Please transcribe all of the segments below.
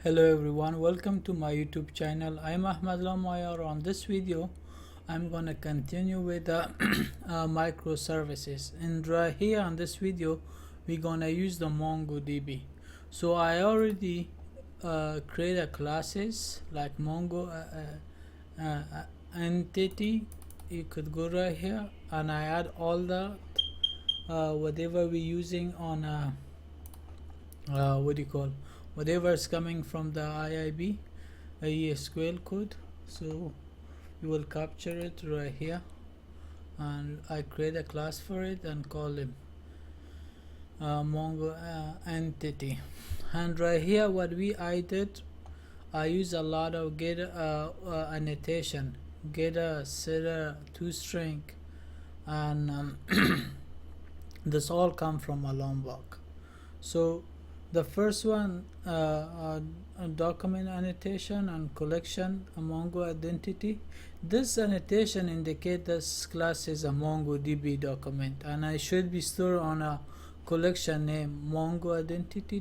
Hello everyone, welcome to my YouTube channel. I'm Ahmed Lamayar. On this video I'm gonna continue with the microservices, and right here on this video we're gonna use the MongoDB. So I already created classes like Mongo entity. You could go right here and I add all the whatever we're using on whatever is coming from the IIB SQL code. So you will capture it right here, and I create a class for it and call him Mongo entity. And right here what I did, I use a lot of getter annotation, getter, setter, toString, and this all come from a Lombok. So the first one, document annotation and collection, a Mongo identity. This annotation indicate this class is a MongoDB document, and I should be stored on a collection name Mongo identity.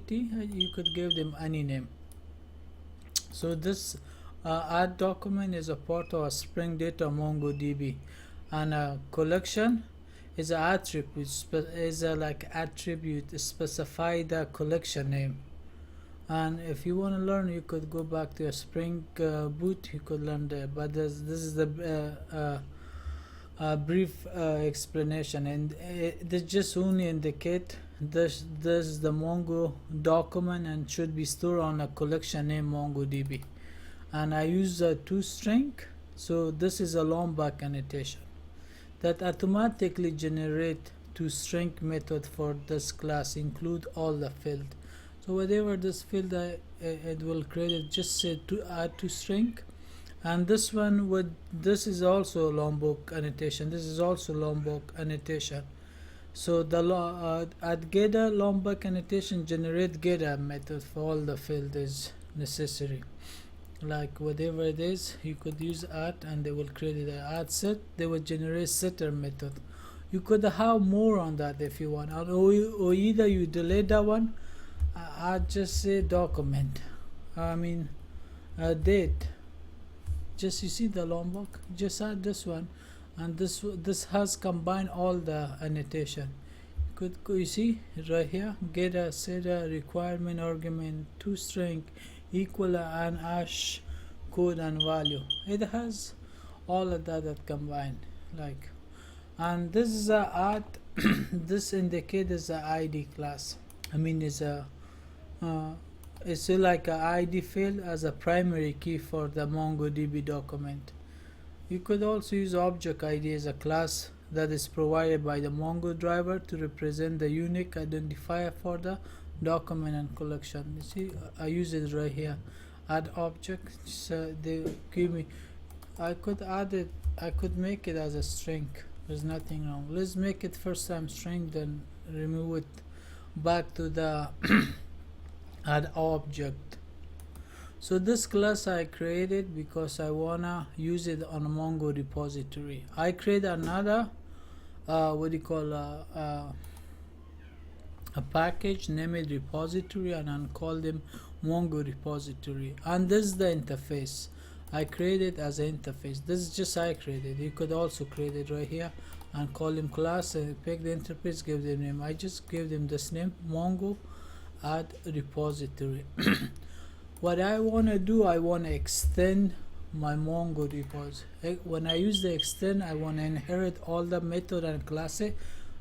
You could give them any name. So this add document is a part of a Spring Data MongoDB, and a collection is an attribute, attribute specify the collection name. And if you want to learn, you could go back to a Spring Boot, you could learn there. But this is the brief explanation, and this just only indicate this is the Mongo document and should be stored on a collection name MongoDB. And I use a toString, so this is a Lombok annotation that automatically generate toString method for this class, include all the field. So whatever this field it will create it, just say to add toString. And this one this is also Lombok annotation, this is also Lombok annotation. So the at getter Lombok annotation generate getter method for all the field is necessary. Like whatever it is, you could use add and they will create it. Add set, they will generate setter method. You could have more on that if you want, or either you delete that one. I just say document, date. Just you see the Lombok, just add this one, and this has combined all the annotation. You see right here, getter, setter, requirement, argument, toString, equal and hash code and value. It has all of that combined, like. And this is a add this indicate is a ID class. It's like a ID field as a primary key for the MongoDB document. You could also use object ID as a class that is provided by the Mongo driver to represent the unique identifier for the document and collection. You see, I use it right here. Add object. So they give me. I could add it. I could make it as a string. There's nothing wrong. Let's make it first time string, then remove it back to the add object. So this class I created because I wanna use it on a Mongo repository. I create another a package, name it repository, and I'll call them Mongo repository. And this is the interface. I created as an interface. This is just I created. You could also create it right here and call them class and pick the interface, give them name. I just give them this name, Mongo add repository. What I want to do, I want to extend my Mongo repository. When I use the extend, I want to inherit all the method and classes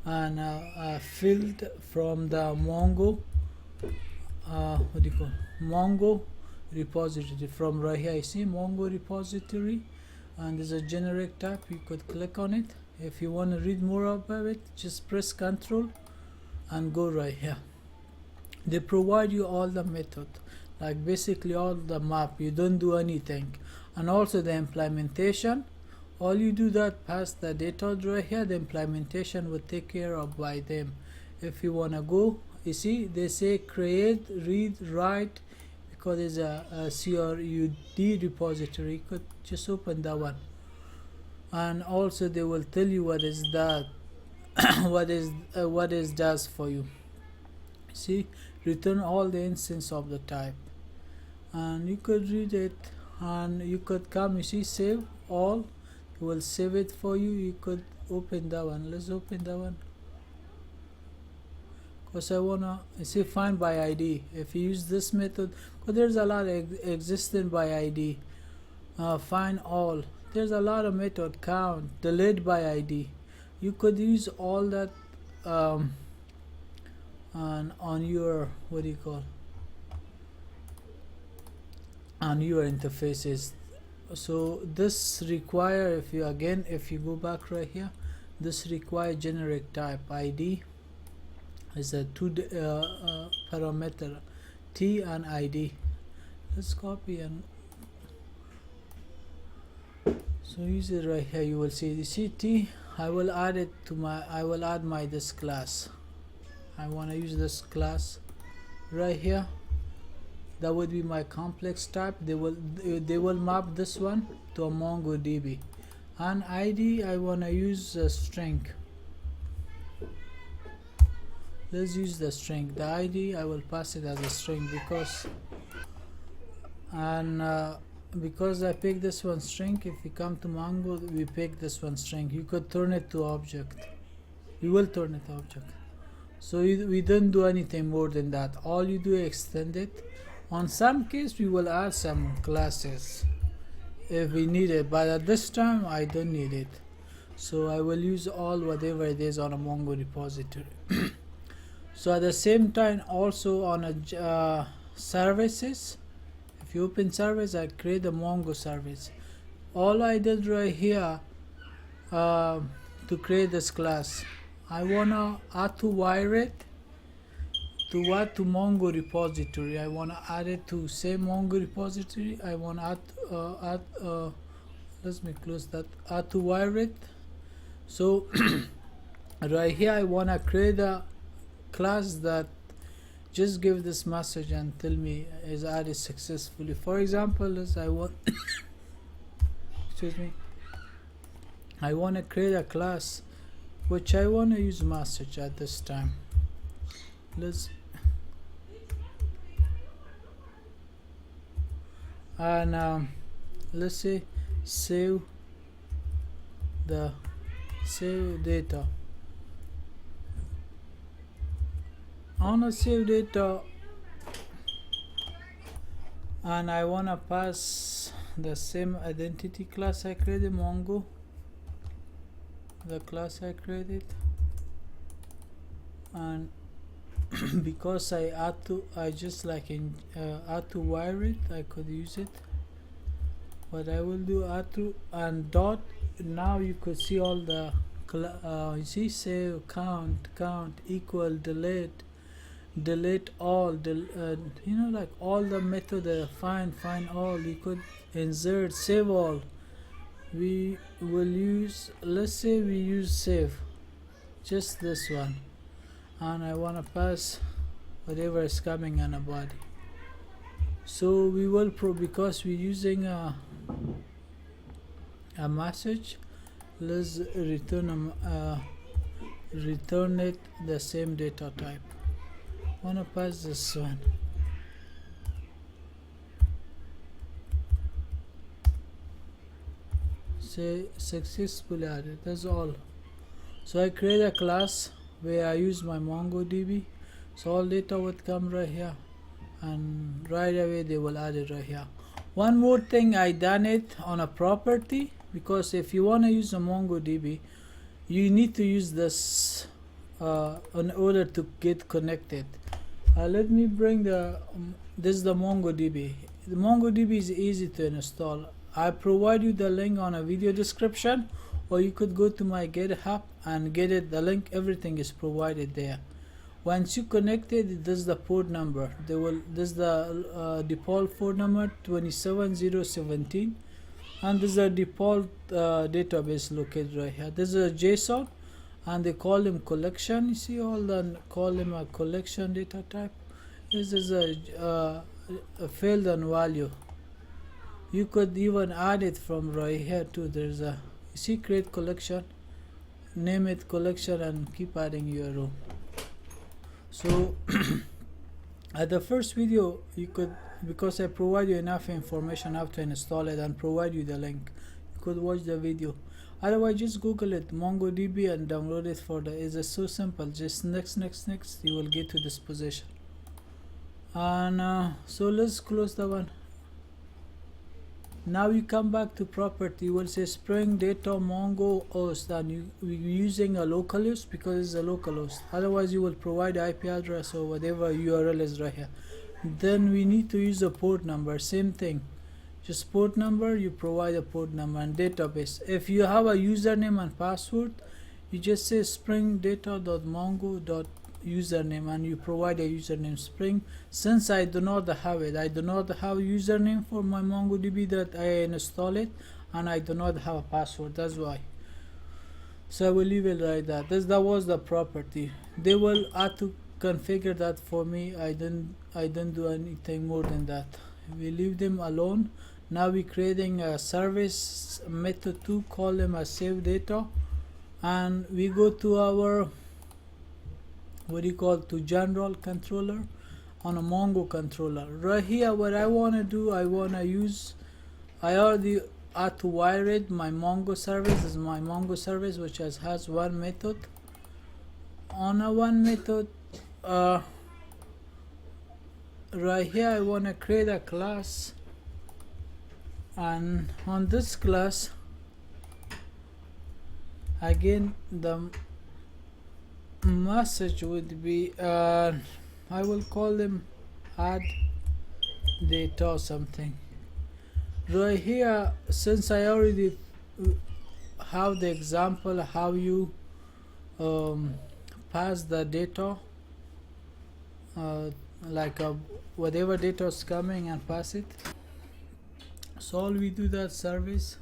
and field from the Mongo Mongo repository. From right here, I see Mongo repository, and there's a generic tab. You could click on it. If you want to read more about it, just press Ctrl and go right here. They provide you all the method, like basically all the map. You don't do anything. And also the implementation, all you do that pass the data right here, the implementation will take care of by them. If you want to go, you see they say create, read, write, because it's a CRUD repository. You could just open that one, and also they will tell you what is that what is does for you. See, return all the instance of the type. and you could read it, and you could come, you see save all, it will save it for you. You could open that one. Let's open that one, because I wanna see find by ID. If you use this method, because there's a lot existing by ID, find all, there's a lot of method, count, delete by ID. You could use all that on your, what do you call, on your interfaces. So this require, if you go back right here, this require generic type ID is a two parameter, T and ID. Let's copy and so use it right here. You will see, you see T, I will add it to my, I will add my this class. I want to use this class right here. That would be my complex type. They will map this one to a MongoDB. And ID, I want to use a string. Let's use the string. The ID, I will pass it as a string because because I picked this one string. If you come to Mongo, we pick this one string. You could turn it to object. We will turn it to object. So we don't do anything more than that. All you do is extend it. On some case, we will add some classes if we need it, but at this time I don't need it. So I will use all whatever it is on a Mongo repository. So at the same time, also on a services, if you open service, I create a Mongo service. All I did right here to create this class, I wanna add to wire it to what, to Mongo repository. I wanna add it to same Mongo repository. I wanna add let me close that, add to wire it. So right here I wanna create a class that just give this message and tell me is added successfully. For example, as I want excuse me, I want to create a class which I want to use message at this time. Let's let's say save data. I wanna save data and I wanna pass the same identity class I created, Mongo, the class I created, and because I just like in add to wire it, I could use it, but I will do add to and dot. Now you could see all the you see save, count equal, delete all, you know, like all the method, find all. You could insert, save all. We will use, let's say we use save, just this one, and I want to pass whatever is coming on a body. So we will because we're using a message, let's return return it the same data type. Wanna pass this one. Say successfully added. That's all. So I create a class where I use my MongoDB. So all data would come right here, and right away they will add it right here. One more thing, I done it on a property, because if you want to use a MongoDB, you need to use this in order to get connected. Let me bring the this is the MongoDB. The MongoDB is easy to install. I provide you the link on a video description, or you could go to my GitHub and get it. The link, everything is provided there. Once you connected, this is the port number. This is the default port number 27017, and this is the default database located right here. This is a JSON, and they call him collection. You see all the call him a collection data type. This is a field and value. You could even add it from right here too. There's a, you see, create collection, name it collection, and keep adding your row. So at the first video, you could because I provide you enough information how to install it and provide you the link. You could watch the video. Otherwise, just Google it, MongoDB, and download it for the. It's so simple. Just next, you will get to this position. And so let's close the one. Now you come back to property. You will say Spring Data Mongo host, and you're using a local host because it's a local host. Otherwise, you will provide IP address or whatever URL is right here. Then we need to use a port number. Same thing. Just port number, you provide a port number, and database. If you have a username and password, you just say springdata.mongo.username and you provide a username. Spring, since I do not have it, I do not have a username for my MongoDB that I install it, and I do not have a password. That's why. So I will leave it like that. That was the property. They will have to configure that for me. I didn't do anything more than that. We leave them alone. Now we're creating a service method to call them a save data, and we go to our to general controller on a Mongo controller. Right here, what I want to do, I already had to wire it. My Mongo service this is my Mongo service, which has one method. On a one method, right here I want to create a class, and on this class again the message would be I will call them add data or something. Right here, since I already have the example how you pass the data, whatever data is coming and pass it. So all we do that service,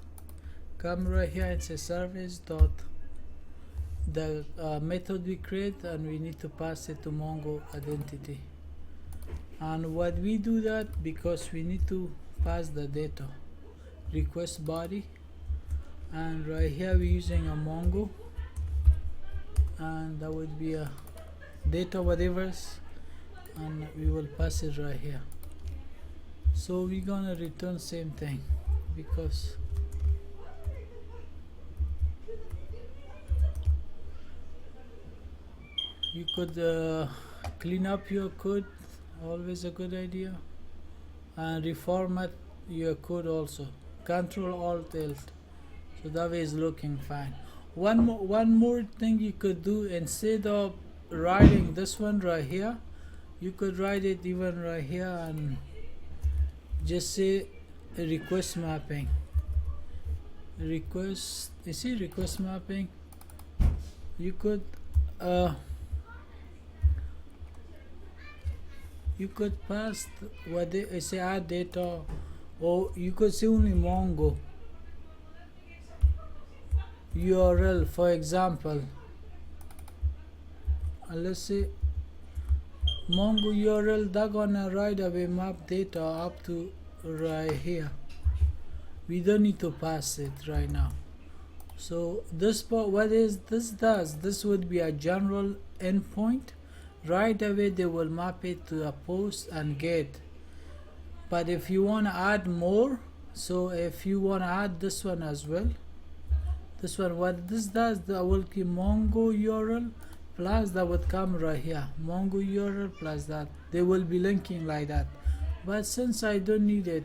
come right here and say service dot the method we create, and we need to pass it to Mongo identity. And what we do that because we need to pass the data request body, and right here we're using a Mongo, and that would be a data whatever's, and we will pass it right here. So we're gonna return same thing because you could clean up your code, always a good idea, and reformat your code also. Control Alt L, so that way is looking fine. One more thing you could do, instead of writing this one right here, you could write it even right here and just say request mapping. Request, you see request mapping. You could pass what they say add data, or you could say only Mongo URL. For example, let's say Mongo URL, they're gonna right away map data up to right here. We don't need to pass it right now. So this part, what is this does, this would be a general endpoint. Right away they will map it to a post and get. But if you want to add more, so if you want to add this one as well, this one, what this does, that will keep Mongo URL plus that would come right here, Mongo URL plus that. They will be linking like that. But since I don't need it,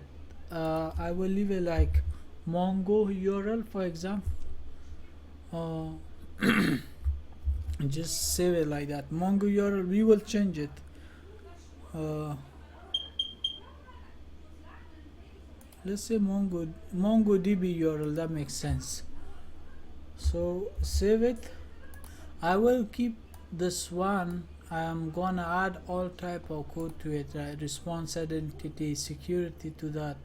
I will leave it like Mongo URL, for example. Just save it like that. Mongo URL, we will change it. Let's say MongoDB URL, that makes sense. So save it. I will keep this one. I am gonna add all type of code to it, right? Response, identity, security to that.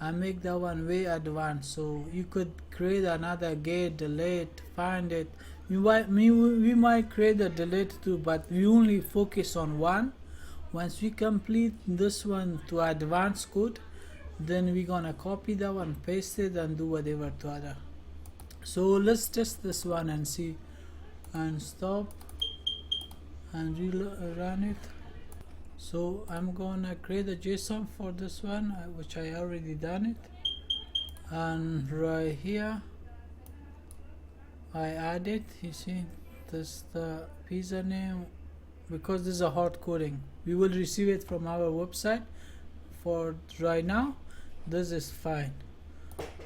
I make that one way advanced, so you could create another get, delete, find it. We might create a delete too, but we only focus on one. Once we complete this one to advanced code, then we're gonna copy that one, paste it, and do whatever to other. So let's test this one and see, and stop and run it. So I'm gonna create a JSON for this one, which I already done it, and right here I added, you see, this the pizza name, because this is a hard coding. We will receive it from our website. For right now, this is fine.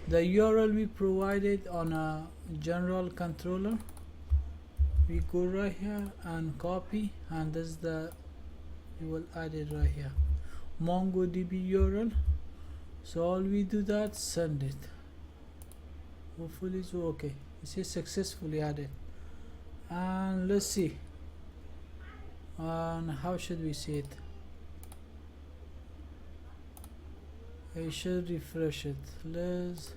The URL we provided on a general controller, we go right here and copy, and this is the, we will add it right here, MongoDB URL. So all we do that, send it. Hopefully it's okay. You see, successfully added. And let's see, and how should we see it? I should refresh it. Let's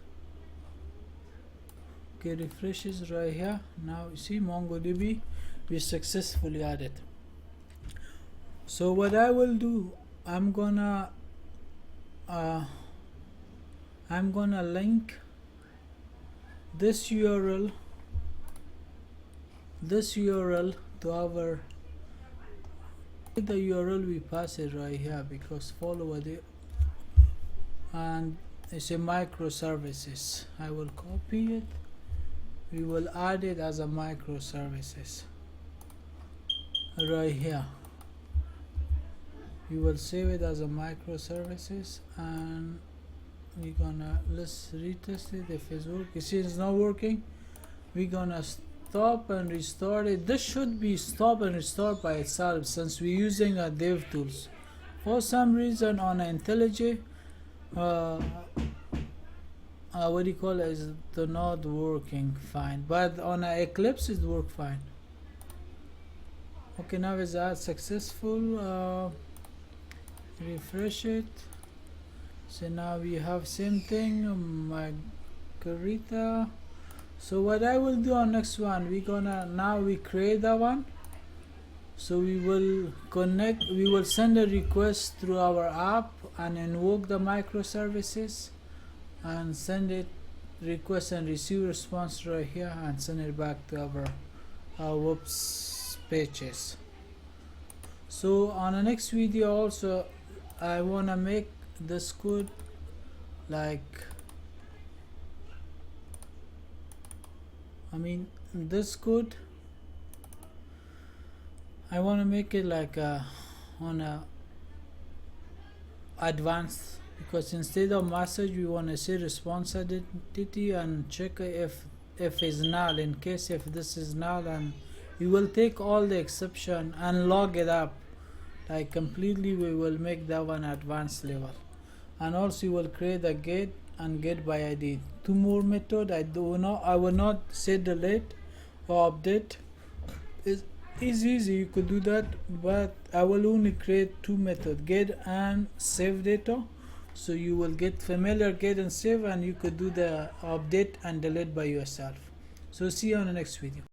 okay, refreshes right here. Now you see MongoDB, we successfully added. So what I will do, I'm gonna link this URL to our, the URL we pass it right here, because follow it, and it's a microservices. I will copy it, we will add it as a microservices right here. We will save it as a microservices, and we're gonna, let's retest it if it's working. You see it's not working, we're gonna stop and restart it. This should be stop and restart by itself, since we're using a dev tools. For some reason on IntelliJ, what do you call it, is not working fine, but on Eclipse it work fine. Okay, now is that successful? Refresh it. So now we have same thing, Margarita. So what I will do on next one, we gonna, now we create that one, so we will connect, we will send a request through our app and invoke the microservices and send it request and receive response right here, and send it back to our web pages. So on the next video also, I wanna make this code like, this code, I want to make it like on a advanced, because instead of message we want to say response identity and check if it's null, in case if this is null, and we will take all the exception and log it up like completely. We will make that one advanced level, and also we will create a get and get by ID. Two more method. I will not say delete or update. It's easy, you could do that, but I will only create two methods, get and save data. So you will get familiar get and save, and you could do the update and delete by yourself. So see you on the next video.